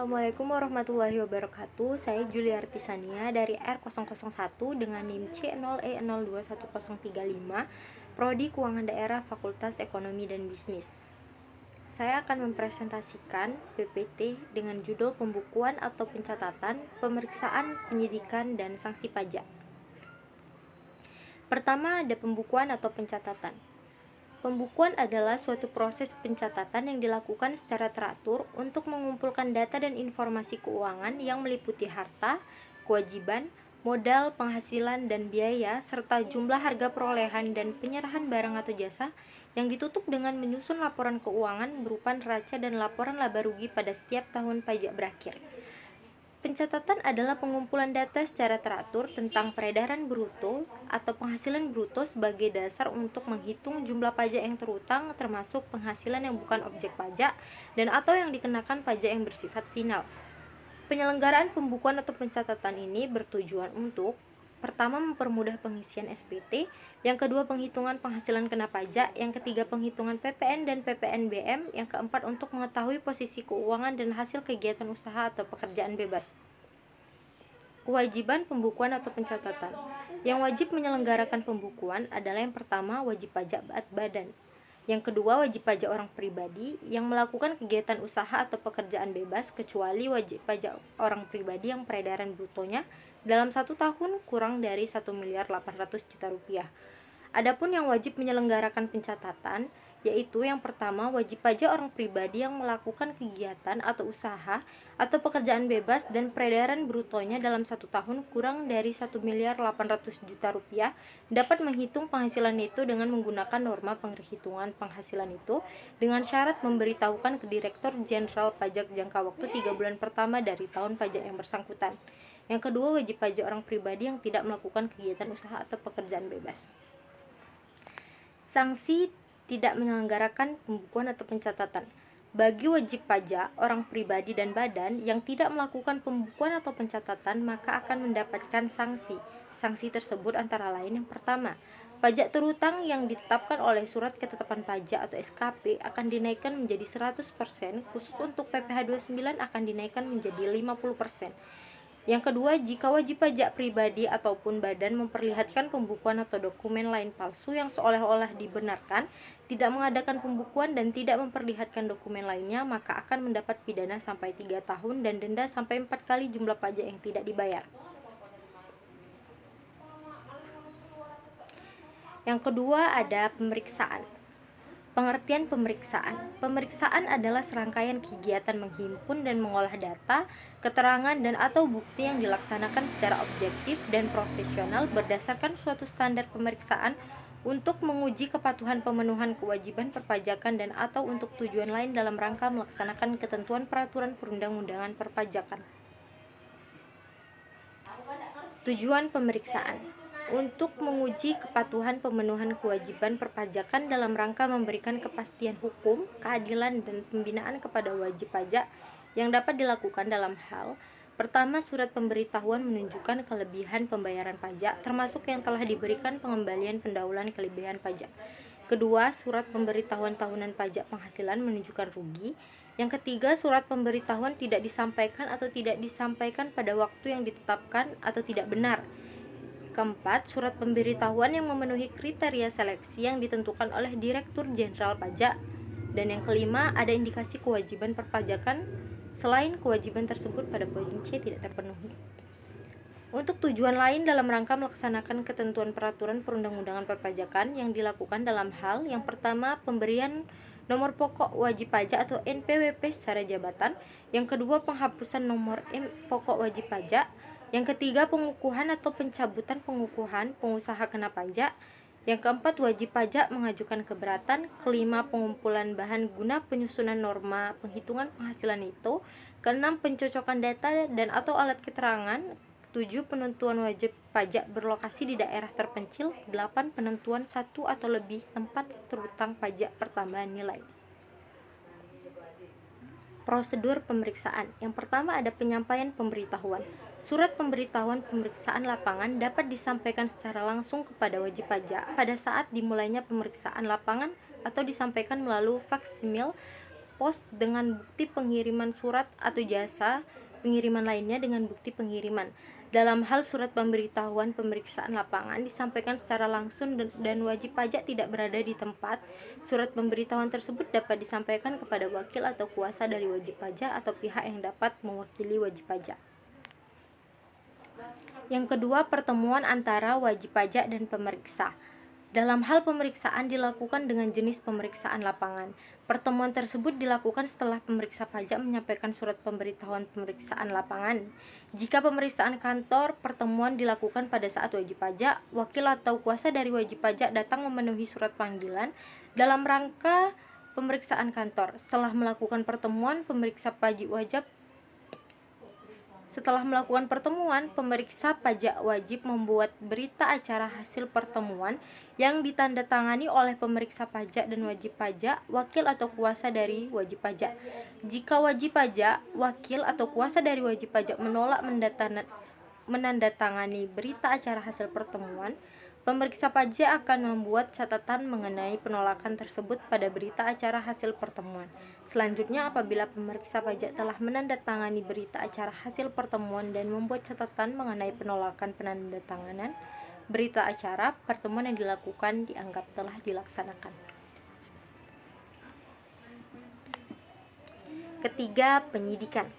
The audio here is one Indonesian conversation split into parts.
Assalamualaikum warahmatullahi wabarakatuh. Saya Juliarti Sania dari R001 dengan NIM C0E021035, Prodi Keuangan Daerah Fakultas Ekonomi dan Bisnis. Saya akan mempresentasikan PPT dengan judul Pembukuan atau Pencatatan, Pemeriksaan, Penyidikan, dan Sanksi Pajak. Pertama, ada pembukuan atau pencatatan. Pembukuan adalah suatu proses pencatatan yang dilakukan secara teratur untuk mengumpulkan data dan informasi keuangan yang meliputi harta, kewajiban, modal, penghasilan, dan biaya, serta jumlah harga perolehan dan penyerahan barang atau jasa yang ditutup dengan menyusun laporan keuangan berupa neraca dan laporan laba rugi pada setiap tahun pajak berakhir. Pencatatan adalah pengumpulan data secara teratur tentang peredaran bruto atau penghasilan bruto sebagai dasar untuk menghitung jumlah pajak yang terutang, termasuk penghasilan yang bukan objek pajak dan atau yang dikenakan pajak yang bersifat final. Penyelenggaraan pembukuan atau pencatatan ini bertujuan untuk: pertama, mempermudah pengisian SPT, yang kedua, penghitungan penghasilan kena pajak, yang ketiga, penghitungan PPN dan PPNBM, yang keempat, untuk mengetahui posisi keuangan dan hasil kegiatan usaha atau pekerjaan bebas. Kewajiban pembukuan atau pencatatan. Yang wajib menyelenggarakan pembukuan adalah yang pertama, wajib pajak badan. Yang kedua, wajib pajak orang pribadi yang melakukan kegiatan usaha atau pekerjaan bebas, kecuali wajib pajak orang pribadi yang peredaran brutonya dalam 1 tahun kurang dari 1.800.000.000 rupiah. Adapun yang wajib menyelenggarakan pencatatan, yaitu yang pertama, wajib pajak orang pribadi yang melakukan kegiatan atau usaha atau pekerjaan bebas dan peredaran brutonya dalam 1 tahun kurang dari 1.800.000.000 rupiah dapat menghitung penghasilan itu dengan menggunakan norma penghitungan penghasilan itu dengan syarat memberitahukan ke Direktur Jenderal Pajak jangka waktu 3 bulan pertama dari tahun pajak yang bersangkutan. Yang kedua, wajib pajak orang pribadi yang tidak melakukan kegiatan usaha atau pekerjaan bebas. Sanksi tidak menyelenggarakan pembukuan atau pencatatan. Bagi wajib pajak, orang pribadi dan badan yang tidak melakukan pembukuan atau pencatatan, maka akan mendapatkan sanksi. Sanksi tersebut antara lain: yang pertama, pajak terutang yang ditetapkan oleh Surat Ketetapan Pajak atau SKP akan dinaikkan menjadi 100%, khusus untuk PPh 29 akan dinaikkan menjadi 50%. Yang kedua, jika wajib pajak pribadi ataupun badan memperlihatkan pembukuan atau dokumen lain palsu yang seolah-olah dibenarkan, tidak mengadakan pembukuan dan tidak memperlihatkan dokumen lainnya, maka akan mendapat pidana sampai 3 tahun dan denda sampai 4 kali jumlah pajak yang tidak dibayar. Yang kedua, ada pemeriksaan. Pengertian pemeriksaan. Pemeriksaan adalah serangkaian kegiatan menghimpun dan mengolah data, keterangan dan atau bukti yang dilaksanakan secara objektif dan profesional berdasarkan suatu standar pemeriksaan untuk menguji kepatuhan pemenuhan kewajiban perpajakan dan atau untuk tujuan lain dalam rangka melaksanakan ketentuan peraturan perundang-undangan perpajakan. Tujuan pemeriksaan: untuk menguji kepatuhan pemenuhan kewajiban perpajakan dalam rangka memberikan kepastian hukum, keadilan, dan pembinaan kepada wajib pajak yang dapat dilakukan dalam hal: pertama, surat pemberitahuan menunjukkan kelebihan pembayaran pajak, termasuk yang telah diberikan pengembalian pendahuluan kelebihan pajak. Kedua, surat pemberitahuan tahunan pajak penghasilan menunjukkan rugi. Yang ketiga, surat pemberitahuan tidak disampaikan atau tidak disampaikan pada waktu yang ditetapkan atau tidak benar. Keempat, surat pemberitahuan yang memenuhi kriteria seleksi yang ditentukan oleh Direktur Jenderal Pajak. Dan yang kelima, ada indikasi kewajiban perpajakan selain kewajiban tersebut pada poin C tidak terpenuhi. Untuk tujuan lain dalam rangka melaksanakan ketentuan peraturan perundang-undangan perpajakan yang dilakukan dalam hal: yang pertama, pemberian nomor pokok wajib pajak atau NPWP secara jabatan. Yang kedua, penghapusan nomor pokok wajib pajak. Yang ketiga, pengukuhan atau pencabutan pengukuhan pengusaha kena pajak. Yang keempat, wajib pajak mengajukan keberatan. Kelima, pengumpulan bahan guna penyusunan norma penghitungan penghasilan itu. Keenam, pencocokan data dan atau alat keterangan. 7, penentuan wajib pajak berlokasi di daerah terpencil. 8, penentuan 1 atau lebih tempat terutang pajak pertambahan nilai. Prosedur pemeriksaan. Yang pertama, ada penyampaian pemberitahuan. Surat pemberitahuan pemeriksaan lapangan dapat disampaikan secara langsung kepada wajib pajak pada saat dimulainya pemeriksaan lapangan atau disampaikan melalui faksimil pos dengan bukti pengiriman surat atau jasa pengiriman lainnya dengan bukti pengiriman. Dalam hal surat pemberitahuan pemeriksaan lapangan disampaikan secara langsung dan wajib pajak tidak berada di tempat, surat pemberitahuan tersebut dapat disampaikan kepada wakil atau kuasa dari wajib pajak atau pihak yang dapat mewakili wajib pajak. Yang kedua, pertemuan antara wajib pajak dan pemeriksa. Dalam hal pemeriksaan dilakukan dengan jenis pemeriksaan lapangan. Pertemuan tersebut dilakukan setelah pemeriksa pajak menyampaikan surat pemberitahuan pemeriksaan lapangan. Jika pemeriksaan kantor, pertemuan dilakukan pada saat wajib pajak, wakil atau kuasa dari wajib pajak datang memenuhi surat panggilan dalam rangka pemeriksaan kantor. Setelah melakukan pertemuan, pemeriksa pajak wajib membuat berita acara hasil pertemuan yang ditandatangani oleh pemeriksa pajak dan wajib pajak, wakil atau kuasa dari wajib pajak. Jika wajib pajak, wakil atau kuasa dari wajib pajak menolak menandatangani berita acara hasil pertemuan, pemeriksa pajak akan membuat catatan mengenai penolakan tersebut pada berita acara hasil pertemuan. Selanjutnya, apabila pemeriksa pajak telah menandatangani berita acara hasil pertemuan dan membuat catatan mengenai penolakan penandatanganan berita acara, pertemuan yang dilakukan dianggap telah dilaksanakan. Ketiga, penyidikan.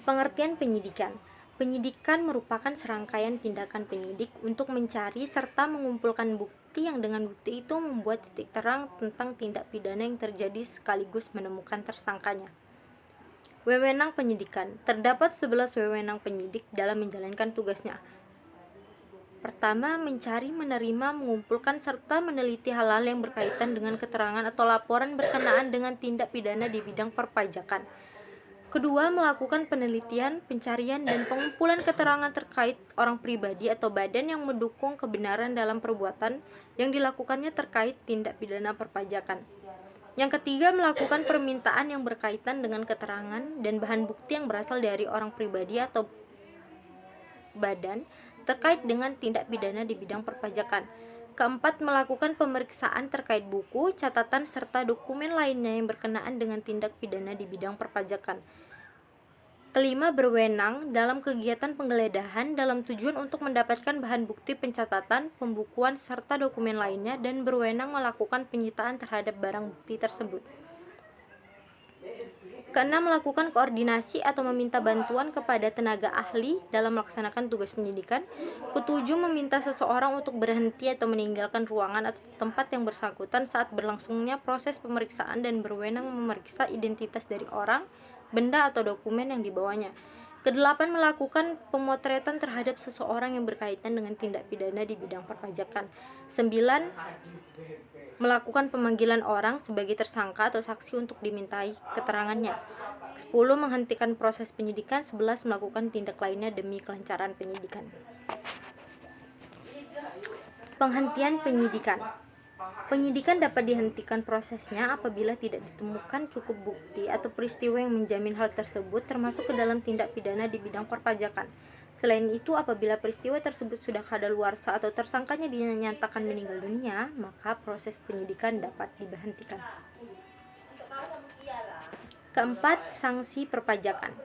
Pengertian penyidikan. Penyidikan merupakan serangkaian tindakan penyidik untuk mencari serta mengumpulkan bukti yang dengan bukti itu membuat titik terang tentang tindak pidana yang terjadi sekaligus menemukan tersangkanya. Wewenang penyidikan. Terdapat 11 wewenang penyidik dalam menjalankan tugasnya. Pertama, mencari, menerima, mengumpulkan, serta meneliti hal-hal yang berkaitan dengan keterangan atau laporan berkenaan dengan tindak pidana di bidang perpajakan. Kedua, melakukan penelitian, pencarian, dan pengumpulan keterangan terkait orang pribadi atau badan yang mendukung kebenaran dalam perbuatan yang dilakukannya terkait tindak pidana perpajakan. Yang ketiga, melakukan permintaan yang berkaitan dengan keterangan dan bahan bukti yang berasal dari orang pribadi atau badan terkait dengan tindak pidana di bidang perpajakan. Keempat, melakukan pemeriksaan terkait buku, catatan, serta dokumen lainnya yang berkenaan dengan tindak pidana di bidang perpajakan. Kelima, berwenang dalam kegiatan penggeledahan dalam tujuan untuk mendapatkan bahan bukti pencatatan, pembukuan, serta dokumen lainnya, dan berwenang melakukan penyitaan terhadap barang bukti tersebut. Keenam, melakukan koordinasi atau meminta bantuan kepada tenaga ahli dalam melaksanakan tugas penyidikan. Ketujuh, meminta seseorang untuk berhenti atau meninggalkan ruangan atau tempat yang bersangkutan saat berlangsungnya proses pemeriksaan dan berwenang memeriksa identitas dari orang, benda atau dokumen yang dibawanya. Kedelapan, melakukan pemotretan terhadap seseorang yang berkaitan dengan tindak pidana di bidang perpajakan. 9, melakukan pemanggilan orang sebagai tersangka atau saksi untuk dimintai keterangannya. 10, menghentikan proses penyidikan. 11, melakukan tindak lainnya demi kelancaran penyidikan. Penghentian penyidikan. Penyidikan dapat dihentikan prosesnya apabila tidak ditemukan cukup bukti atau peristiwa yang menjamin hal tersebut termasuk ke dalam tindak pidana di bidang perpajakan. Selain itu, apabila peristiwa tersebut sudah kadaluarsa atau tersangkanya dinyatakan meninggal dunia, maka proses penyidikan dapat diberhentikan. Keempat, sanksi perpajakan.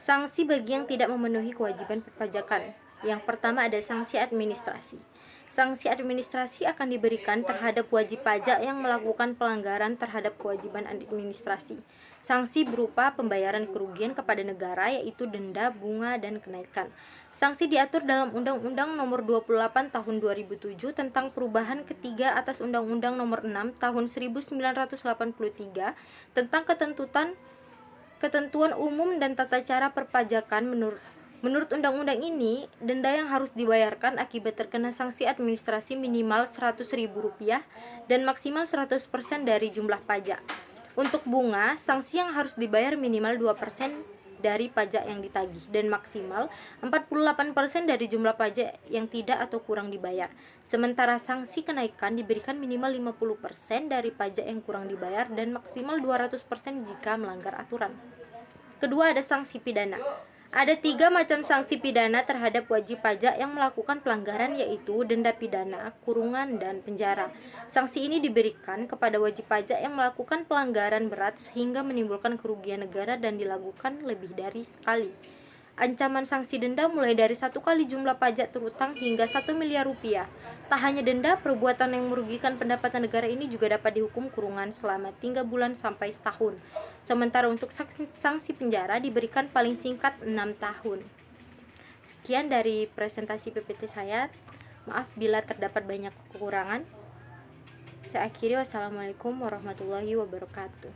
Sanksi bagi yang tidak memenuhi kewajiban perpajakan. Yang pertama ada sanksi administrasi. Sanksi administrasi akan diberikan terhadap wajib pajak yang melakukan pelanggaran terhadap kewajiban administrasi. Sanksi berupa pembayaran kerugian kepada negara yaitu denda, bunga, dan kenaikan. Sanksi diatur dalam Undang-Undang Nomor 28 Tahun 2007 tentang perubahan ketiga atas Undang-Undang Nomor 6 Tahun 1983 tentang ketentuan umum dan tata cara perpajakan. Menurut undang-undang ini, denda yang harus dibayarkan akibat terkena sanksi administrasi minimal Rp100.000 dan maksimal 100% dari jumlah pajak. Untuk bunga, sanksi yang harus dibayar minimal 2% dari pajak yang ditagih dan maksimal 48% dari jumlah pajak yang tidak atau kurang dibayar. Sementara sanksi kenaikan diberikan minimal 50% dari pajak yang kurang dibayar dan maksimal 200% jika melanggar aturan. Kedua, ada sanksi pidana. Ada 3 macam sanksi pidana terhadap wajib pajak yang melakukan pelanggaran, yaitu denda pidana, kurungan, dan penjara. Sanksi ini diberikan kepada wajib pajak yang melakukan pelanggaran berat sehingga menimbulkan kerugian negara dan dilakukan lebih dari sekali. Ancaman sanksi denda mulai dari 1 kali jumlah pajak terutang hingga 1 miliar rupiah. Tak hanya denda, perbuatan yang merugikan pendapatan negara ini juga dapat dihukum kurungan selama 3 bulan sampai setahun. Sementara untuk sanksi penjara diberikan paling singkat 6 tahun. Sekian dari presentasi PPT saya. Maaf bila terdapat banyak kekurangan. Saya akhiri, wassalamualaikum warahmatullahi wabarakatuh.